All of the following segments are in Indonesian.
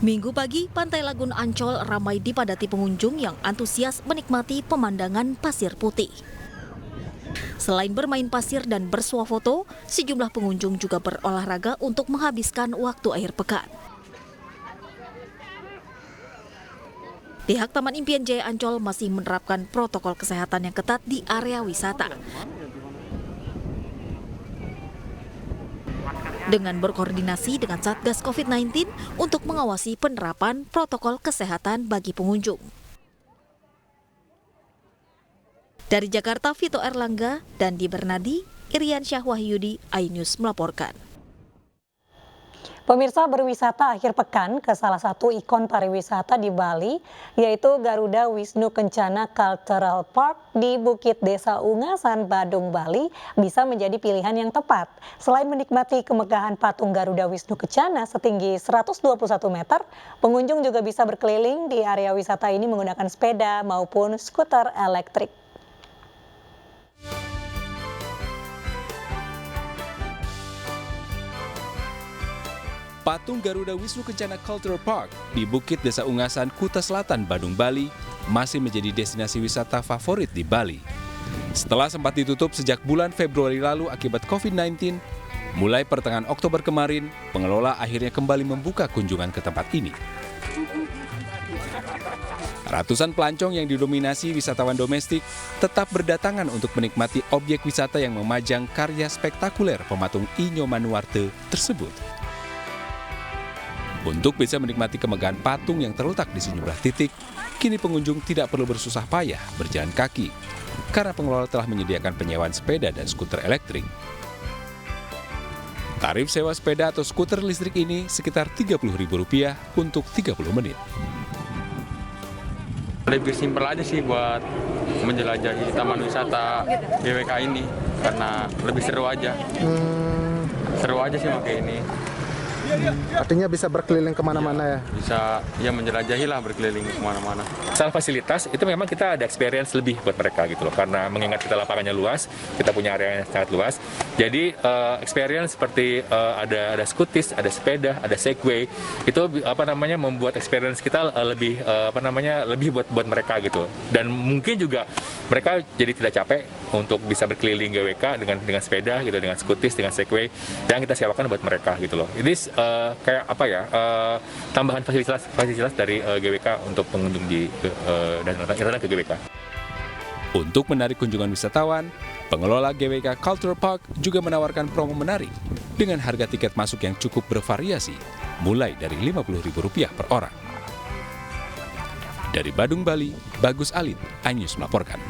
Minggu pagi, Pantai Lagun Ancol ramai dipadati pengunjung yang antusias menikmati pemandangan pasir putih. Selain bermain pasir dan bersuah foto, sejumlah pengunjung juga berolahraga untuk menghabiskan waktu akhir pekan. Pihak Taman Impian Jaya Ancol masih menerapkan protokol kesehatan yang ketat di area wisata. Dengan berkoordinasi dengan Satgas COVID-19 untuk mengawasi penerapan protokol kesehatan bagi pengunjung. Dari Jakarta, Vito Erlangga dan Di Bernadi, Irian Syah Wahyudi, iNews melaporkan. Pemirsa, berwisata akhir pekan ke salah satu ikon pariwisata di Bali, yaitu Garuda Wisnu Kencana Cultural Park di Bukit Desa Ungasan, Badung, Bali, bisa menjadi pilihan yang tepat. Selain menikmati kemegahan patung Garuda Wisnu Kencana setinggi 121 meter, pengunjung juga bisa berkeliling di area wisata ini menggunakan sepeda maupun skuter elektrik. Patung Garuda Wisnu Kencana Cultural Park di Bukit Desa Ungasan, Kuta Selatan, Badung, Bali masih menjadi destinasi wisata favorit di Bali. Setelah sempat ditutup sejak bulan Februari lalu akibat COVID-19, mulai pertengahan Oktober kemarin, pengelola akhirnya kembali membuka kunjungan ke tempat ini. Ratusan pelancong yang didominasi wisatawan domestik tetap berdatangan untuk menikmati objek wisata yang memajang karya spektakuler pematung Inyo Manuarte tersebut. Untuk bisa menikmati kemegahan patung yang terletak di sejumlah titik, kini pengunjung tidak perlu bersusah payah berjalan kaki, karena pengelola telah menyediakan penyewaan sepeda dan skuter elektrik. Tarif sewa sepeda atau skuter listrik ini sekitar Rp30.000 untuk 30 menit. Lebih simpel aja sih buat menjelajahi taman wisata GWK ini, karena lebih seru aja. Seru aja sih pakai ini. Artinya bisa berkeliling kemana-mana ya? Bisa ya menjelajahi lah, berkeliling kemana-mana. Soal fasilitas itu memang kita ada experience lebih buat mereka gitu loh, karena mengingat kita lapangannya luas, kita punya area yang sangat luas. Jadi experience seperti ada skutis, ada sepeda, ada segway, itu membuat experience kita lebih lebih buat mereka gitu. Dan mungkin juga mereka jadi tidak capek untuk bisa berkeliling GWK dengan sepeda gitu, dengan skutis, dengan segway yang kita sewakan buat mereka gitu loh. Ini tambahan fasilitas dari GWK untuk pengunjung dan ke GWK. Untuk menarik kunjungan wisatawan, pengelola GWK Cultural Park juga menawarkan promo menarik dengan harga tiket masuk yang cukup bervariasi, mulai dari Rp50.000 per orang. Dari Badung, Bali, Bagus Alit, iNews melaporkan.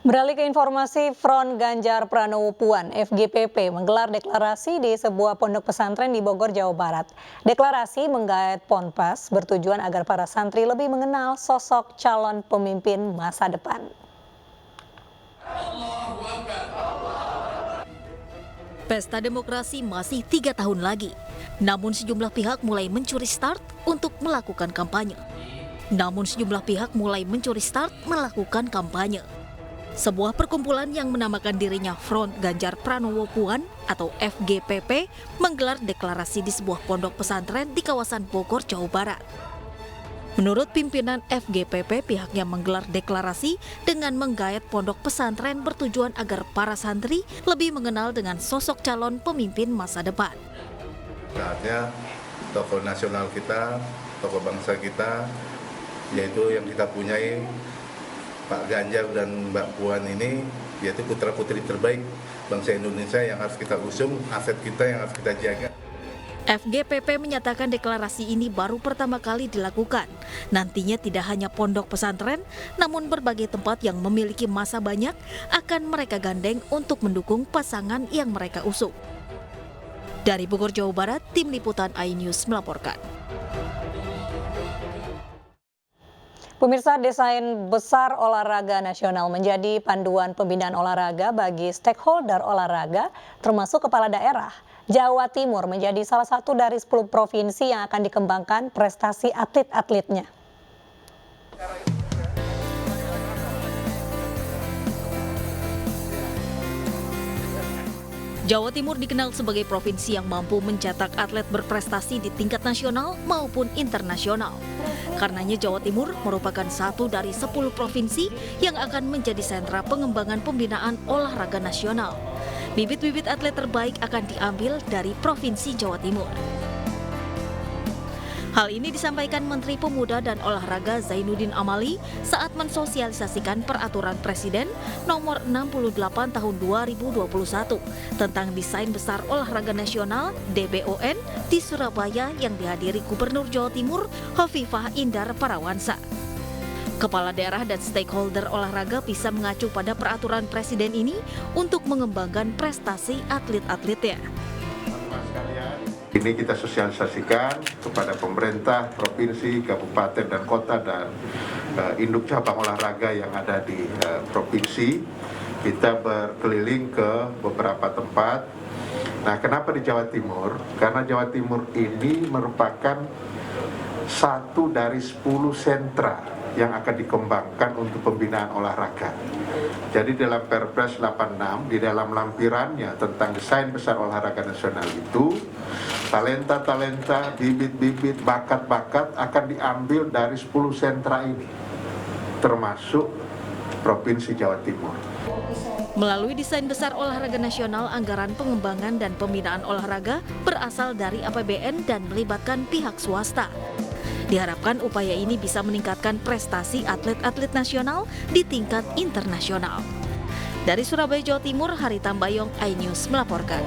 Beralih ke informasi, Front Ganjar Pranowo Puan (FGPP) menggelar deklarasi di sebuah pondok pesantren di Bogor, Jawa Barat. Deklarasi menggait Ponpes bertujuan agar para santri lebih mengenal sosok calon pemimpin masa depan. Pesta demokrasi masih 3 tahun lagi, namun sejumlah pihak mulai mencuri start untuk melakukan kampanye. Sebuah perkumpulan yang menamakan dirinya Front Ganjar Pranowo Puan atau FGPP menggelar deklarasi di sebuah pondok pesantren di kawasan Bogor, Jawa Barat. Menurut pimpinan FGPP, pihaknya menggelar deklarasi dengan menggait pondok pesantren bertujuan agar para santri lebih mengenal dengan sosok calon pemimpin masa depan. Saatnya tokoh nasional kita, tokoh bangsa kita, yaitu yang kita punyai, Pak Ganjar dan Mbak Puan ini, yaitu putra-putri terbaik bangsa Indonesia yang harus kita usung, aset kita yang harus kita jaga. FGPP menyatakan deklarasi ini baru pertama kali dilakukan. Nantinya tidak hanya pondok pesantren, namun berbagai tempat yang memiliki massa banyak akan mereka gandeng untuk mendukung pasangan yang mereka usung. Dari Bogor, Jawa Barat, Tim Liputan iNews melaporkan. Pemirsa, desain besar olahraga nasional menjadi panduan pembinaan olahraga bagi stakeholder olahraga, termasuk kepala daerah. Jawa Timur menjadi salah satu dari 10 provinsi yang akan dikembangkan prestasi atlet-atletnya. Jawa Timur dikenal sebagai provinsi yang mampu mencetak atlet berprestasi di tingkat nasional maupun internasional. Karenanya Jawa Timur merupakan satu dari 10 provinsi yang akan menjadi sentra pengembangan pembinaan olahraga nasional. Bibit-bibit atlet terbaik akan diambil dari Provinsi Jawa Timur. Hal ini disampaikan Menteri Pemuda dan Olahraga Zainuddin Amali saat mensosialisasikan Peraturan Presiden Nomor 68 Tahun 2021 tentang Desain Besar Olahraga Nasional (DBON) di Surabaya yang dihadiri Gubernur Jawa Timur Hovifah Indar Parawansa. Kepala daerah dan stakeholder olahraga bisa mengacu pada peraturan presiden ini untuk mengembangkan prestasi atlet-atletnya. Ini kita sosialisasikan kepada pemerintah, provinsi, kabupaten, dan kota, dan induk cabang olahraga yang ada di provinsi. Kita berkeliling ke beberapa tempat. Nah, kenapa di Jawa Timur? Karena Jawa Timur ini merupakan satu dari 10 sentra yang akan dikembangkan untuk pembinaan olahraga. Jadi dalam Perpres 86, di dalam lampirannya tentang desain besar olahraga nasional itu, talenta-talenta, bibit-bibit, bakat-bakat akan diambil dari 10 sentra ini, termasuk Provinsi Jawa Timur. Melalui desain besar olahraga nasional, anggaran pengembangan dan pembinaan olahraga berasal dari APBN dan melibatkan pihak swasta. Diharapkan upaya ini bisa meningkatkan prestasi atlet-atlet nasional di tingkat internasional. Dari Surabaya, Jawa Timur, Hari Tambayong, iNews melaporkan.